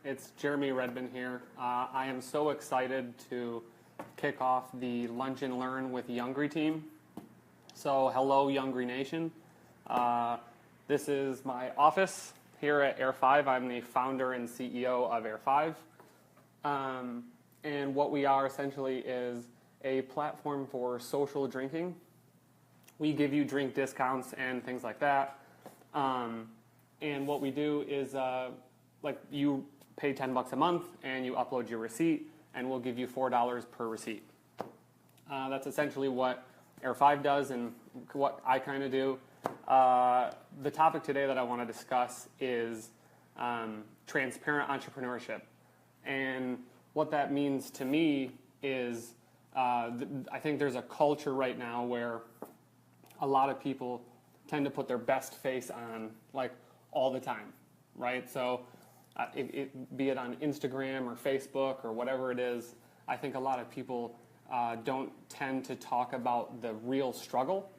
It's Jeremy Redman here. I am so excited to kick off the Lunch and Learn with Youngry team. So hello Youngry Nation. This is my office here at AirFive. I'm the founder and CEO of AirFive. And what we are essentially is a platform for social drinking. We give you drink discounts and things like that. And what we do is like you pay $10 a month and you upload your receipt and we'll give you $4 per receipt. That's essentially what AirFive does and what I kind of do. The topic today that I want to discuss is transparent entrepreneurship. And what that means to me is I think there's a culture right now where a lot of people tend to put their best face on like all the time, right? So be it on Instagram or Facebook or whatever it is, I think a lot of people don't tend to talk about the real struggle,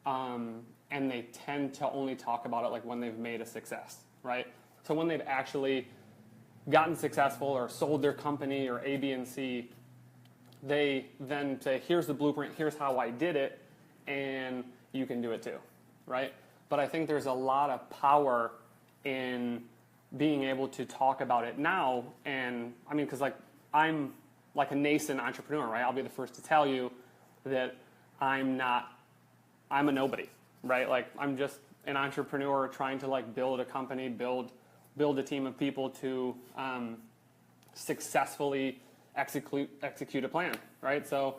and they tend to only talk about it like when they've made a success, right? So when they've actually gotten successful or sold their company or A, B, and C, they then say, here's the blueprint, here's how I did it, and you can do it too, right? But I think there's a lot of power in being able to talk about it now. And I mean, because like I'm like a nascent entrepreneur, right? I'll be the first to tell you that I'm a nobody, right? Like I'm just an entrepreneur trying to like build a company, build a team of people to successfully execute a plan, right? So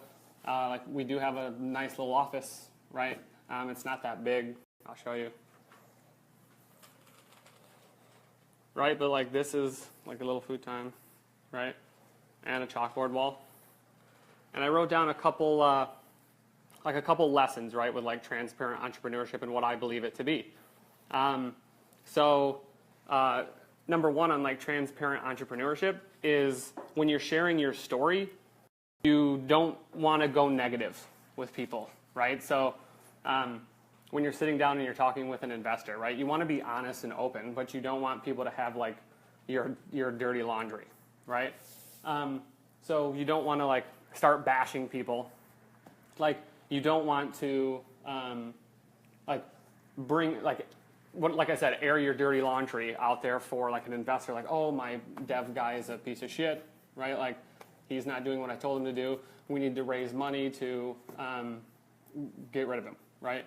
like we do have a nice little office, right? It's not that big. I'll show you. Right, but like this is like a little futon, right? And a chalkboard wall. And I wrote down a couple lessons, right, with like transparent entrepreneurship and what I believe it to be. Number one on like transparent entrepreneurship is when you're sharing your story, you don't want to go negative with people, right? So when you're sitting down and you're talking with an investor, right, you want to be honest and open, but you don't want people to have like your dirty laundry, right? So you don't want to like start bashing people. Like you don't want to like bring like I said, air your dirty laundry out there for like an investor. Like, oh, my dev guy is a piece of shit, right? Like he's not doing what I told him to do. We need to raise money to get rid of him, right?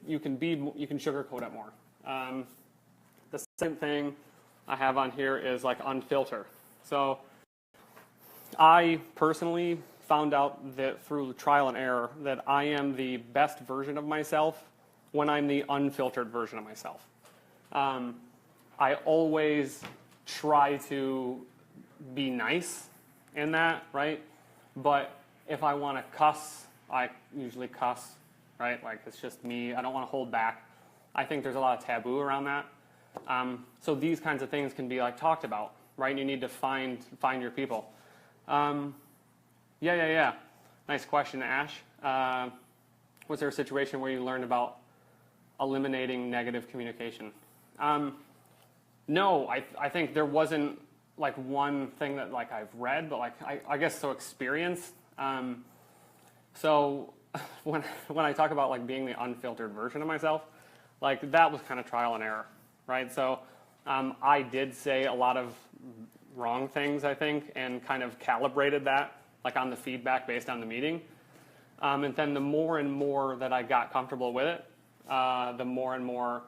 You can sugarcoat it more. The second thing I have on here is like unfilter. So I personally found out that through trial and error that I am the best version of myself when I'm the unfiltered version of myself. I always try to be nice in that, right? But if I want to cuss, I usually cuss. Right? Like it's just me. I don't want to hold back. I think there's a lot of taboo around that. So these kinds of things can be like talked about, right? You need to find your people. Yeah. Nice question, Ash. Was there a situation where you learned about eliminating negative communication? No, I think there wasn't like one thing that like I've read, but like I guess so experience. So when I talk about like being the unfiltered version of myself, like that was kind of trial and error, right? So I did say a lot of wrong things, I think, and kind of calibrated that like on the feedback based on the meeting. And then the more and more that I got comfortable with it, the more and more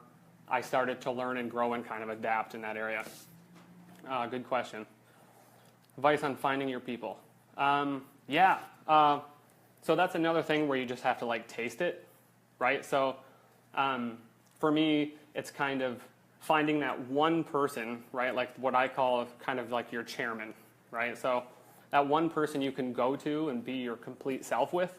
I started to learn and grow and kind of adapt in that area. Good question. Advice on finding your people. So that's another thing where you just have to like taste it, right? So for me, it's kind of finding that one person, right? Like what I call kind of like your chairman, right? So that one person you can go to and be your complete self with,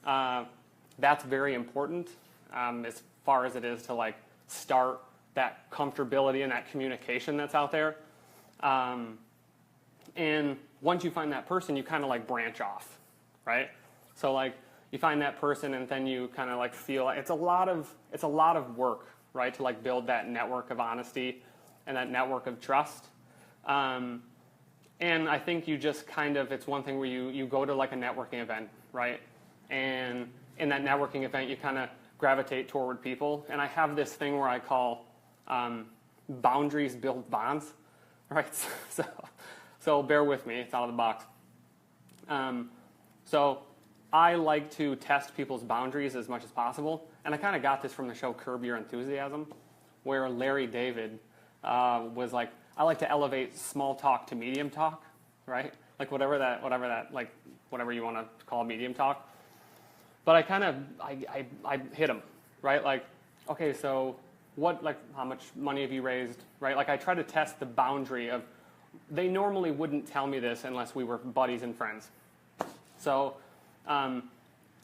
that's very important as far as it is to like start that comfortability and that communication that's out there. And once you find that person, you kind of like branch off, right? So like you find that person and then you kind of like feel it's a lot of work, right, to like build that network of honesty and that network of trust. And I think you just kind of, it's one thing where you go to like a networking event, right? And in that networking event, you kind of gravitate toward people. And I have this thing where I call boundaries build bonds, right? So bear with me, it's out of the box. So I like to test people's boundaries as much as possible. And I kind of got this from the show Curb Your Enthusiasm, where Larry David was like, I like to elevate small talk to medium talk, right? Like whatever you want to call medium talk. But I kind of, I hit him, right? Like, okay, so how much money have you raised, right? Like I try to test the boundary of, they normally wouldn't tell me this unless we were buddies and friends. So,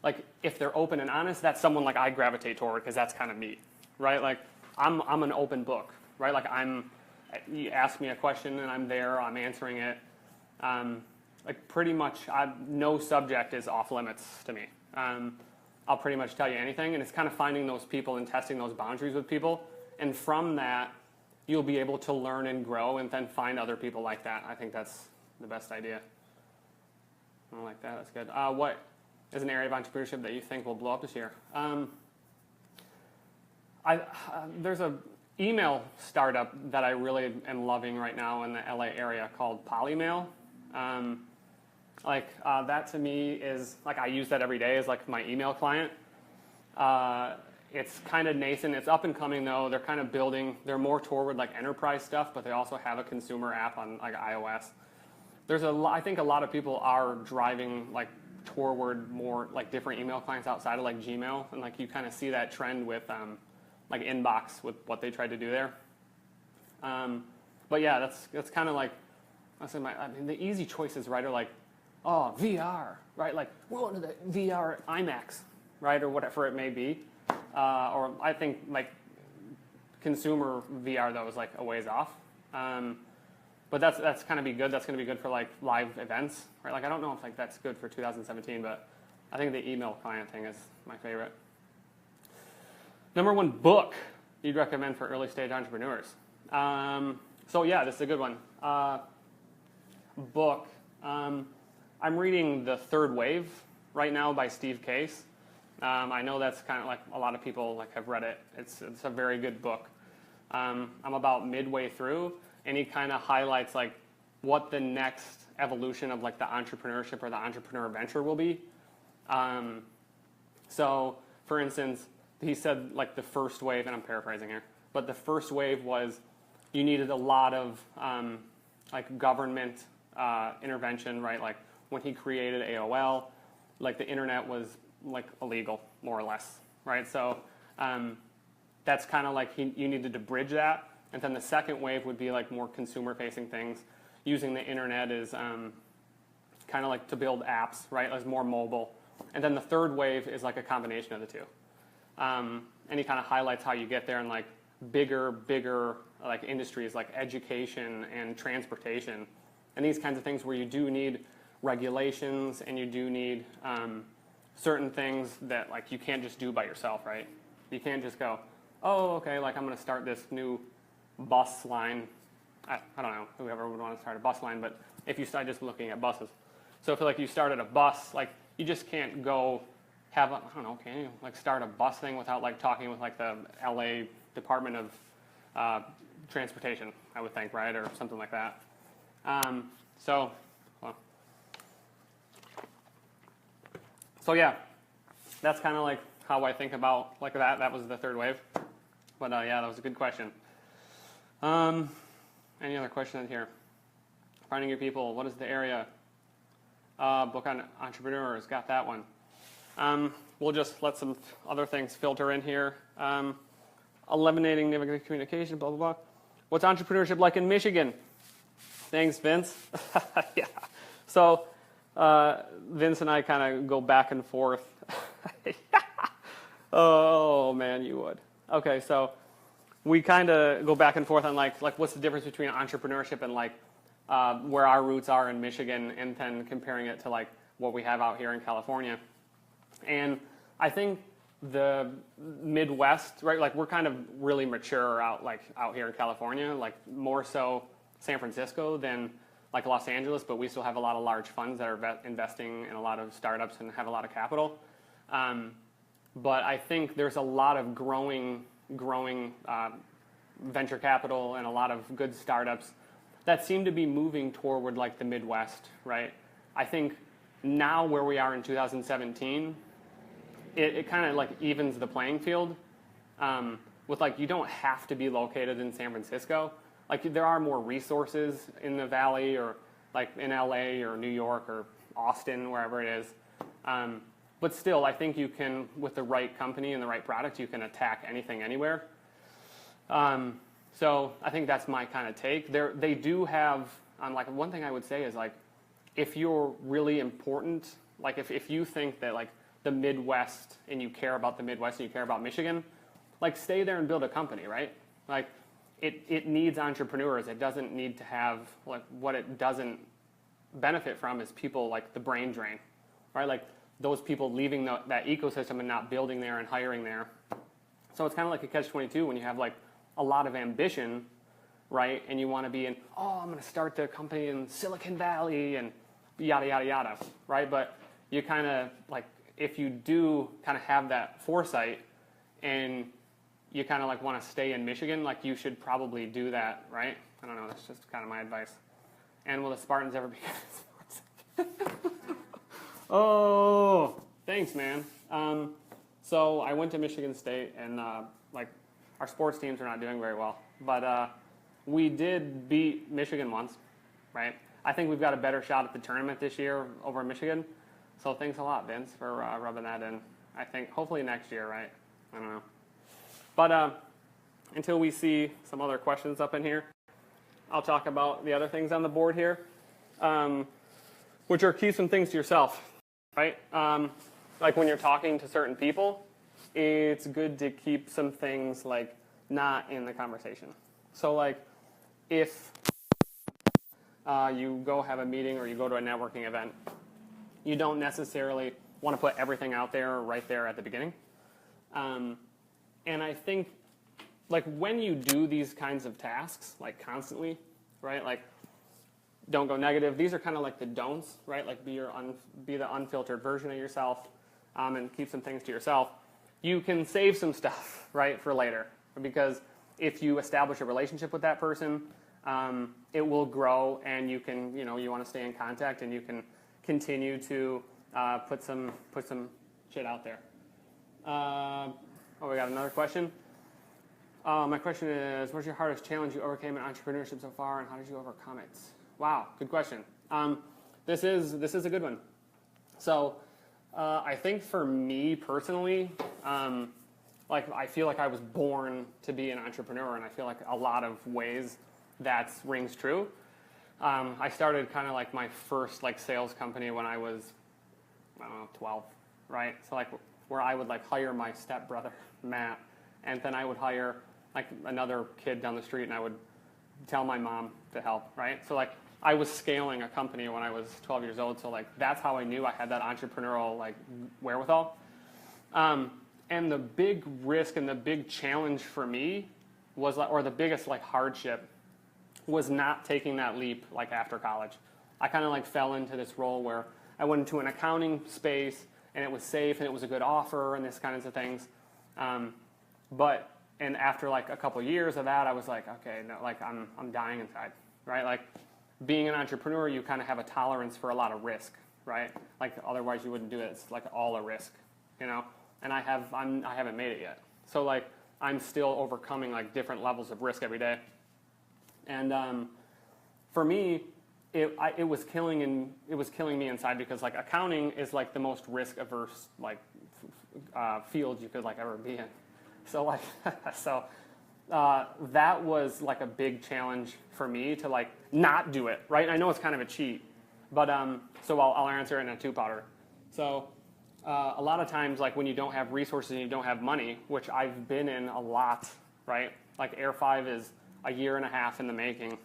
like if they're open and honest, that's someone like I gravitate toward because that's kind of me, right? Like I'm an open book, right? Like you ask me a question and I'm there, I'm answering it. Like pretty much, no subject is off limits to me. I'll pretty much tell you anything, and it's kind of finding those people and testing those boundaries with people, and from that, you'll be able to learn and grow, and then find other people like that. I think that's the best idea. I like that. That's good. What is an area of entrepreneurship that you think will blow up this year? There's a email startup that I really am loving right now in the LA area called Polymail. That to me is, like I use that every day as like my email client. It's kind of nascent. It's up and coming though. They're kind of building, they're more toward like enterprise stuff, but they also have a consumer app on like iOS. I think a lot of people are driving like toward more like different email clients outside of like Gmail, and like you kind of see that trend with like Inbox with what they tried to do there. But yeah, that's kind of like, the easy choices, right, are like, oh, VR, right? Like we're going to the VR IMAX, right, or whatever it may be. Or I think like consumer VR though is like a ways off. But that's kind of be good. That's going to be good for like live events, right? Like I don't know if like that's good for 2017, but I think the email client thing is my favorite. Number one book you'd recommend for early stage entrepreneurs. So yeah, this is a good one. Book. I'm reading The Third Wave right now by Steve Case. I know that's kind of like a lot of people like have read it. It's a very good book. I'm about midway through, and he kind of highlights like what the next evolution of like the entrepreneurship or the entrepreneur venture will be. So, for instance, he said like the first wave, and I'm paraphrasing here, but the first wave was you needed a lot of like government intervention, right? Like when he created AOL, like the internet was like illegal, more or less, right? So that's kind of like you needed to bridge that. And then the second wave would be like more consumer-facing things. Using the internet is kind of like to build apps, right? As more mobile. And then the third wave is like a combination of the two. And he kind of highlights how you get there in like bigger like industries like education and transportation. And these kinds of things where you do need regulations and you do need certain things that like you can't just do by yourself, right? You can't just go, oh, okay, like I'm going to start this new bus line. I don't know, whoever would want to start a bus line, but if you start just looking at buses. So if like you started a bus, like you just can't go have, can you like start a bus thing without like talking with like the LA Department of Transportation, I would think, right? Or something like that. So yeah, that's kind of like how I think about like that. That was the third wave. But yeah, that was a good question. Any other questions here? Finding your people. What is the area? Book on entrepreneurs. Got that one. We'll just let some other things filter in here. Eliminating negative communication, blah, blah, blah. What's entrepreneurship like in Michigan? Thanks, Vince. Yeah. So Vince and I kind of go back and forth. Oh, man, you would. Okay, so we kind of go back and forth on like what's the difference between entrepreneurship and like where our roots are in Michigan, and then comparing it to like what we have out here in California. And I think the Midwest, right? Like we're kind of really mature out here in California, like more so San Francisco than like Los Angeles, but we still have a lot of large funds that are investing in a lot of startups and have a lot of capital. But I think there's a lot of growing venture capital and a lot of good startups that seem to be moving toward like the Midwest, right? I think now where we are in 2017, it kind of like evens the playing field. With like, you don't have to be located in San Francisco. Like there are more resources in the Valley or like in LA or New York or Austin, wherever it is. But still, I think you can, with the right company and the right product, you can attack anything anywhere. So I think that's my kind of take. They do have, like one thing I would say is like, if you're really important, like if you think that like the Midwest and you care about the Midwest and you care about Michigan, like stay there and build a company, right? Like it needs entrepreneurs. It doesn't need to have, like what it doesn't benefit from is people like the brain drain, right? Like those people leaving that ecosystem and not building there and hiring there. So it's kind of like a catch-22 when you have like a lot of ambition, right? And you want to be in, I'm going to start the company in Silicon Valley and yada, yada, yada, right? But you kind of like, if you do kind of have that foresight and you kind of like want to stay in Michigan, like you should probably do that, right? I don't know, that's just kind of my advice. And will the Spartans ever become sports? Oh, thanks, man. So I went to Michigan State, and like our sports teams are not doing very well, but we did beat Michigan once, right? I think we've got a better shot at the tournament this year over Michigan. So thanks a lot, Vince, for rubbing that in. I think hopefully next year, right? I don't know. But until we see some other questions up in here, I'll talk about the other things on the board here, which are keep some things to yourself, right? Like when you're talking to certain people, it's good to keep some things like not in the conversation. So like if you go have a meeting or you go to a networking event, you don't necessarily want to put everything out there right there at the beginning. And I think like when you do these kinds of tasks, like constantly, right? Like don't go negative. These are kind of like the don'ts, right? Like be the unfiltered version of yourself, and keep some things to yourself. You can save some stuff, right, for later. Because if you establish a relationship with that person, it will grow, and you can, you want to stay in contact, and you can continue to put some shit out there. We got another question. My question is, what's your hardest challenge you overcame in entrepreneurship so far, and how did you overcome it? Wow, good question. This is a good one. So I think for me personally, like I feel like I was born to be an entrepreneur, and I feel like a lot of ways that rings true. I started kind of like my first like sales company when I was, 12, right? So like where I would like hire my stepbrother, Matt, and then I would hire like another kid down the street, and I would tell my mom to help, right? So like I was scaling a company when I was 12 years old, so like that's how I knew I had that entrepreneurial like wherewithal. And the big risk and the big challenge for me was like, or the biggest like hardship was not taking that leap like after college. I kind of like fell into this role where I went into an accounting space and it was safe and it was a good offer and this kinds of things. And after like a couple years of that, I was like, okay, no, like I'm dying inside, right? Like being an entrepreneur, you kind of have a tolerance for a lot of risk, right? Like otherwise you wouldn't do it. It's like all a risk, And I haven't made it yet. So like I'm still overcoming like different levels of risk every day. And for me, it was killing me inside because like accounting is like the most risk averse like field you could like ever be in. So like that was like a big challenge for me to like not do it, right? I know it's kind of a cheat, but so I'll answer it in a two-parter. So a lot of times like when you don't have resources and you don't have money, which I've been in a lot, right? Like AirFive is a year and a half in the making,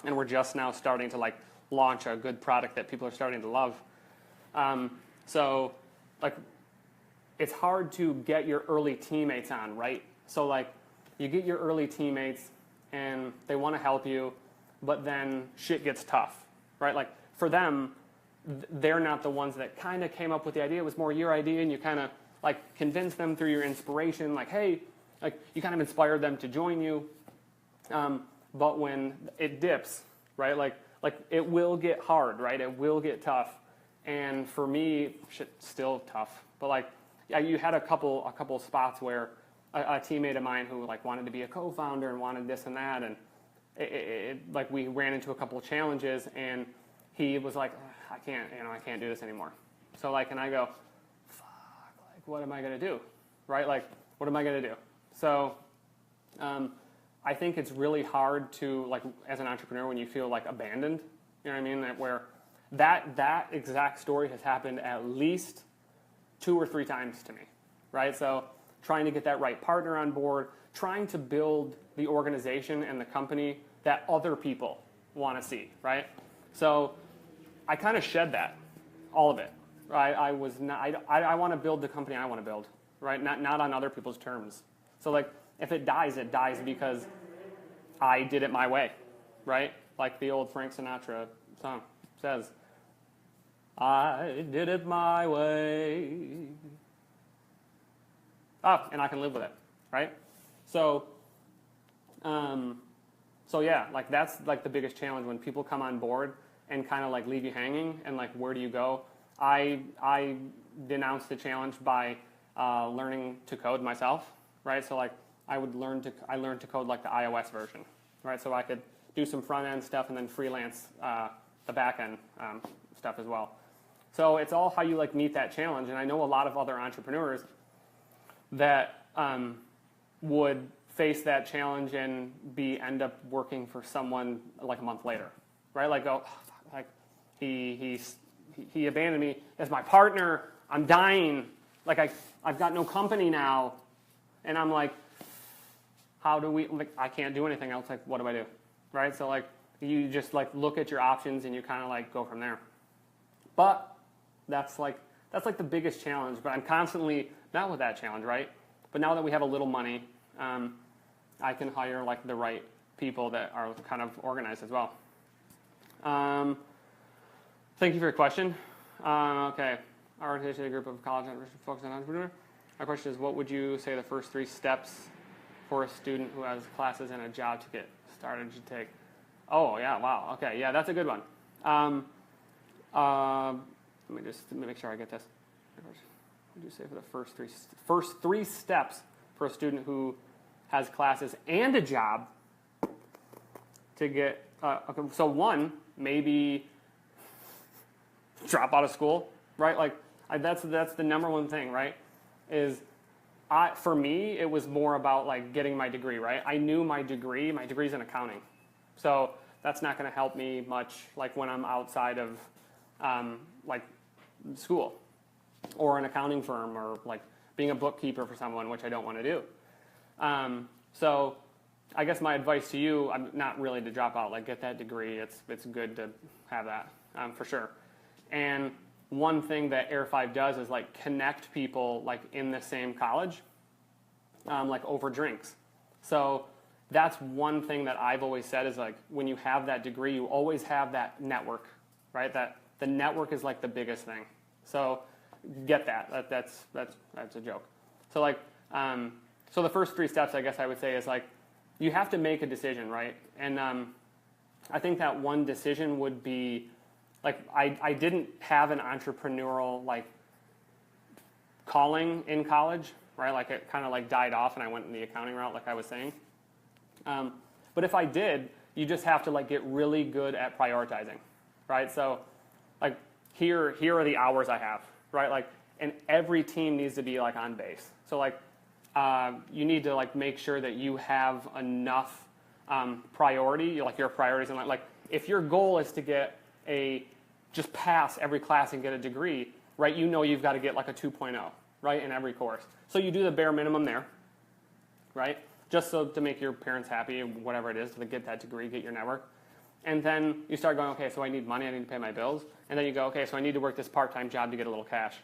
and we're just now starting to like launch a good product that people are starting to love. So like it's hard to get your early teammates on, right? So like you get your early teammates and they want to help you, but then shit gets tough, right? Like for them, they're not the ones that kind of came up with the idea. It was more your idea, and you kind of like convinced them through your inspiration, like, hey, like you kind of inspired them to join you. But when it dips, right, like it will get hard, right? It will get tough. And for me, shit's still tough. But like, yeah, you had a couple spots where a teammate of mine who like wanted to be a co-founder and wanted this and that, and like we ran into a couple of challenges, and he was like, I can't do this anymore. So like, and I go, fuck, like what am I gonna do, right? Like, what am I gonna do? So, I think it's really hard to like as an entrepreneur when you feel like abandoned. You know what I mean? Where that exact story has happened at least 2 or 3 times to me, right? So trying to get that right partner on board, trying to build the organization and the company that other people want to see, right? So I kind of shed that, all of it, right? I want to build the company I want to build, right? Not on other people's terms. So like, if it dies because I did it my way, right? Like the old Frank Sinatra song says, I did it my way. Oh, and I can live with it, right? So yeah, like that's like the biggest challenge when people come on board and kind of like leave you hanging and like, where do you go? I denounced the challenge by learning to code myself, right? So like I learned to code like the iOS version, right? So I could do some front end stuff and then freelance the back end stuff as well. So it's all how you like meet that challenge. And I know a lot of other entrepreneurs that would face that challenge and end up working for someone like a month later, right? Like, oh, like he abandoned me as my partner. I'm dying. Like I've got no company now, and I'm like, how do we? Like, I can't do anything else. Like, what do I do, right? So like, you just like look at your options and you kind of like go from there. But that's like the biggest challenge. But I'm constantly not with that challenge, right? But now that we have a little money, I can hire like the right people that are kind of organized as well. Thank you for your question. Okay, our organization is a group of college entrepreneurs focused on entrepreneur. My question is, what would you say the first 3 steps for a student who has classes and a job to get started should take? Oh yeah, wow. Okay, yeah, that's a good one. Let me make sure I get this. What would you say for the first three steps for a student who has classes and a job to get? Okay, so one, maybe drop out of school, right? Like that's the number one thing, right? For me, it was more about like getting my degree, right? I knew my degree's in accounting. So that's not going to help me much like when I'm outside of like school or an accounting firm or like being a bookkeeper for someone, which I don't want to do. So I guess my advice to you, I'm not really to drop out, like get that degree. It's good to have that for sure. And one thing that AirFive does is like connect people like in the same college, like over drinks. So that's one thing that I've always said is like when you have that degree, you always have that network, right? That the network is like the biggest thing. So get that. That's a joke. So like so the first 3 steps, I guess I would say, is like you have to make a decision, right? And I think that one decision would be like I didn't have an entrepreneurial like calling in college, right? Like it kind of like died off and I went in the accounting route, like I was saying. But if I did, you just have to like get really good at prioritizing, right? So like here are the hours I have, right? Like, and every team needs to be like on base. So like you need to like make sure that you have enough priority, like your priorities, and like if your goal is to get just pass every class and get a degree, right? You know you've got to get like a 2.0, right, in every course. So you do the bare minimum there, right? Just so to make your parents happy, whatever it is, to get that degree, get your network. And then you start going, okay, so I need money, I need to pay my bills. And then you go, okay, so I need to work this part-time job to get a little cash.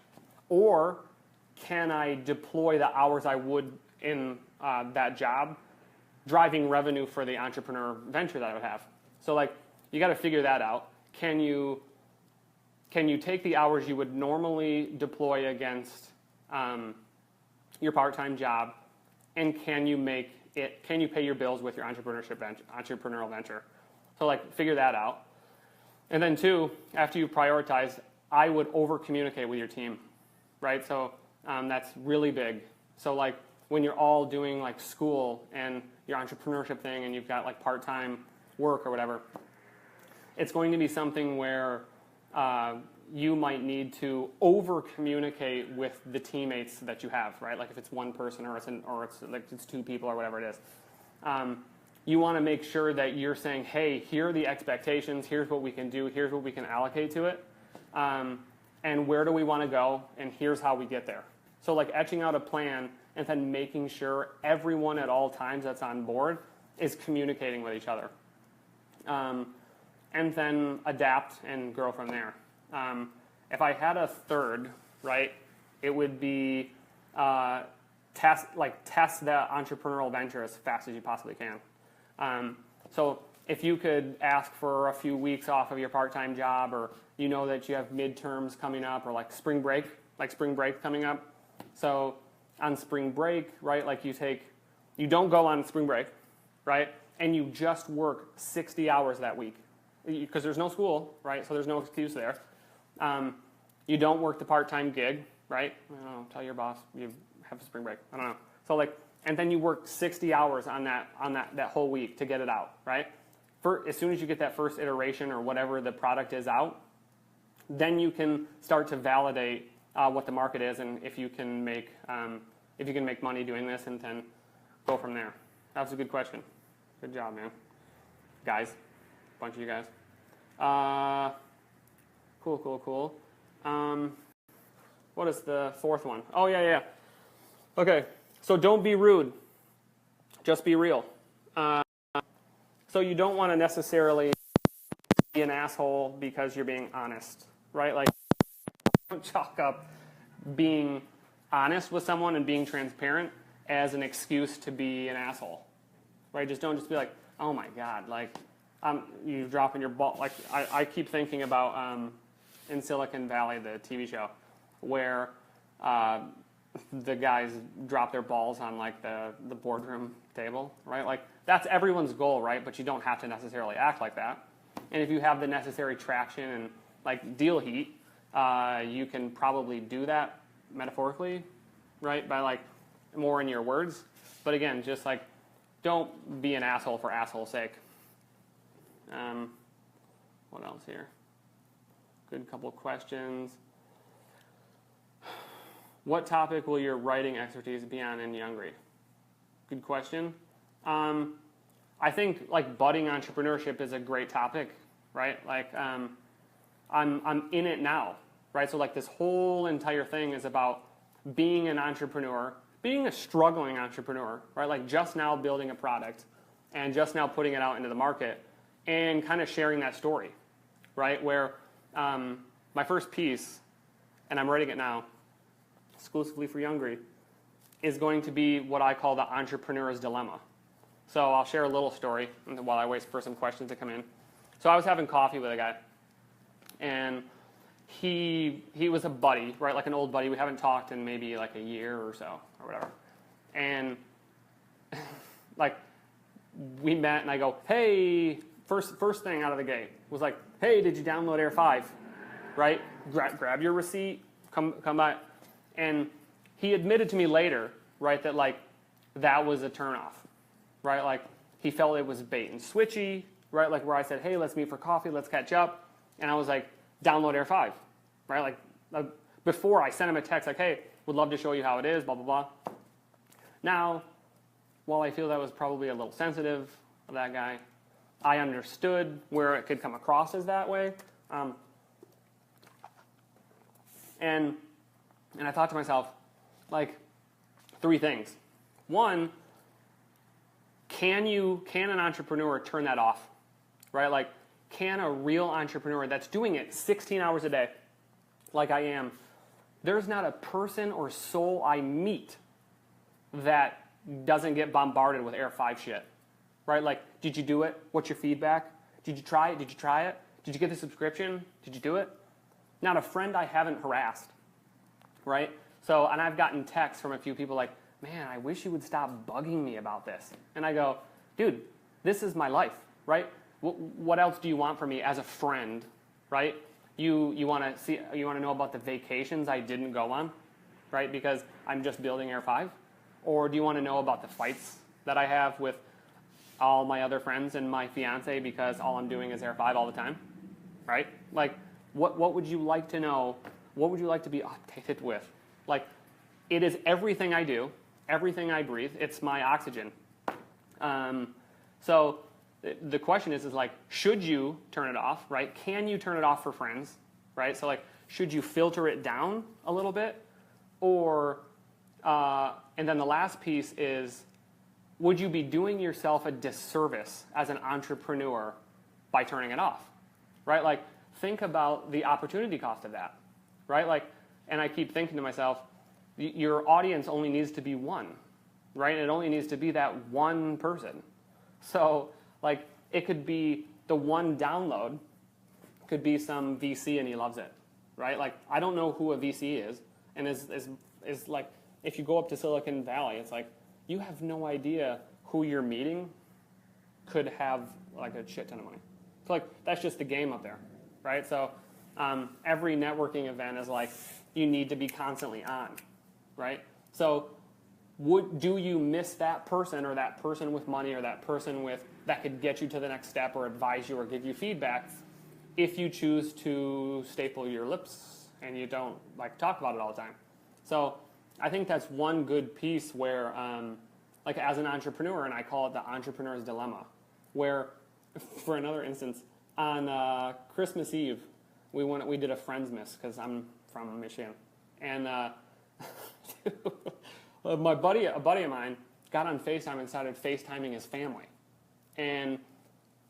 Or can I deploy the hours I would in that job, driving revenue for the entrepreneur venture that I would have? So like, you got to figure that out. Can you take the hours you would normally deploy against your part-time job, and can you pay your bills with your entrepreneurial venture? So like, figure that out. And then two, after you prioritize, I would over-communicate with your team, right? So that's really big. So like, when you're all doing like school and your entrepreneurship thing and you've got like part-time work or whatever, it's going to be something where you might need to over-communicate with the teammates that you have, right? Like if it's one person or it's two people or whatever it is. You want to make sure that you're saying, hey, here are the expectations, here's what we can do, here's what we can allocate to it, and where do we want to go, and here's how we get there. So like etching out a plan and then making sure everyone at all times that's on board is communicating with each other. And then adapt and grow from there. If I had a third, right, it would be test the entrepreneurial venture as fast as you possibly can. So if you could ask for a few weeks off of your part-time job, or you know that you have midterms coming up, or like spring break coming up. So on spring break, right, like you don't go on spring break, right, and you just work 60 hours that week because there's no school, right, so there's no excuse there. You don't work the part-time gig, right? I don't know, tell your boss you have a spring break. I don't know. So like, and then you work 60 hours on that whole week to get it out, right? As soon as you get that first iteration or whatever the product is out, then you can start to validate what the market is and if you can make money doing this, and then go from there. That was a good question. Good job, man. Guys, a bunch of you guys. Cool. What is the fourth one? Oh, yeah. Okay, so don't be rude. Just be real. So you don't want to necessarily be an asshole because you're being honest, right? Like, don't chalk up being honest with someone and being transparent as an excuse to be an asshole, right? Don't be like, oh my God, like, you're dropping your ball. Like, I keep thinking about in Silicon Valley, the TV show, where the guys drop their balls on like the boardroom table, right? Like, that's everyone's goal, right? But you don't have to necessarily act like that. And if you have the necessary traction and like deal heat, you can probably do that metaphorically, right? By like more in your words. But again, just like, don't be an asshole for asshole's sake. What else here? Good couple of questions. What topic will your writing expertise be on in Youngry? Good question. I think like budding entrepreneurship is a great topic, right? Like I'm in it now, right? So like this whole entire thing is about being an entrepreneur, being a struggling entrepreneur, right? Like just now building a product and just now putting it out into the market and kind of sharing that story, right? Where my first piece, and I'm writing it now, exclusively for Youngry, is going to be what I call the entrepreneur's dilemma. So I'll share a little story while I wait for some questions to come in. So I was having coffee with a guy, and he was a buddy, right? Like an old buddy. We haven't talked in maybe like a year or so or whatever. And like we met, and I go, hey, first thing out of the gate was like, hey, did you download AirFive? Right? Grab your receipt, come by. And he admitted to me later, right, that like that was a turnoff, right? Like he felt it was bait and switchy, right? Like where I said, hey, let's meet for coffee, let's catch up. And I was like, download AirFive, right? Like before I sent him a text like, hey, would love to show you how it is, blah, blah, blah. Now, while I feel that was probably a little sensitive of that guy, I understood where it could come across as that way. And I thought to myself, like, three things. One, can an entrepreneur turn that off, right? Like, can a real entrepreneur that's doing it 16 hours a day, like I am, there's not a person or soul I meet that doesn't get bombarded with AirFive shit, right? Like, did you do it? What's your feedback? Did you try it? Did you try it? Did you get the subscription? Did you do it? Not a friend I haven't harassed, right? So, and I've gotten texts from a few people like, man, I wish you would stop bugging me about this. And I go, dude, this is my life, right? What else do you want from me as a friend, right? You want to know about the vacations I didn't go on, right? Because I'm just building AirFive, or do you want to know about the fights that I have with all my other friends and my fiance because all I'm doing is AirFive all the time, right? Like, what would you like to know? What would you like to be updated with? Like, it is everything I do, everything I breathe. It's my oxygen. So the question is like, should you turn it off, right? Can you turn it off for friends, right? So like, should you filter it down a little bit? Or, and then the last piece is, would you be doing yourself a disservice as an entrepreneur by turning it off, right? Like, think about the opportunity cost of that, right? Like, and I keep thinking to myself, your audience only needs to be one, right? It only needs to be that one person. So, like, it could be the one download, could be some VC and he loves it, right? Like, I don't know who a VC is, and is like, if you go up to Silicon Valley, it's like, you have no idea who you're meeting could have like a shit ton of money. So like, that's just the game up there, right? So every networking event is like, you need to be constantly on, right? So do you miss that person or that person with money or that person that could get you to the next step or advise you or give you feedback if you choose to staple your lips and you don't like talk about it all the time? So I think that's one good piece where, like as an entrepreneur, and I call it the entrepreneur's dilemma, where, for another instance, on Christmas Eve, we did a Friendsmas because I'm from Michigan, and a buddy of mine got on FaceTime and started FaceTiming his family, and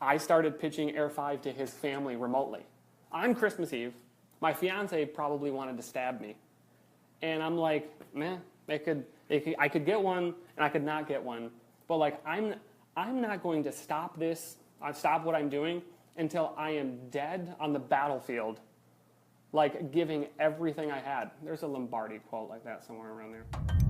I started pitching AirFive to his family remotely on Christmas Eve. My fiance probably wanted to stab me. And I'm like, man, I could get one and I could not get one. But like, I'm not going to stop this, stop what I'm doing until I am dead on the battlefield, like giving everything I had. There's a Lombardi quote like that somewhere around there.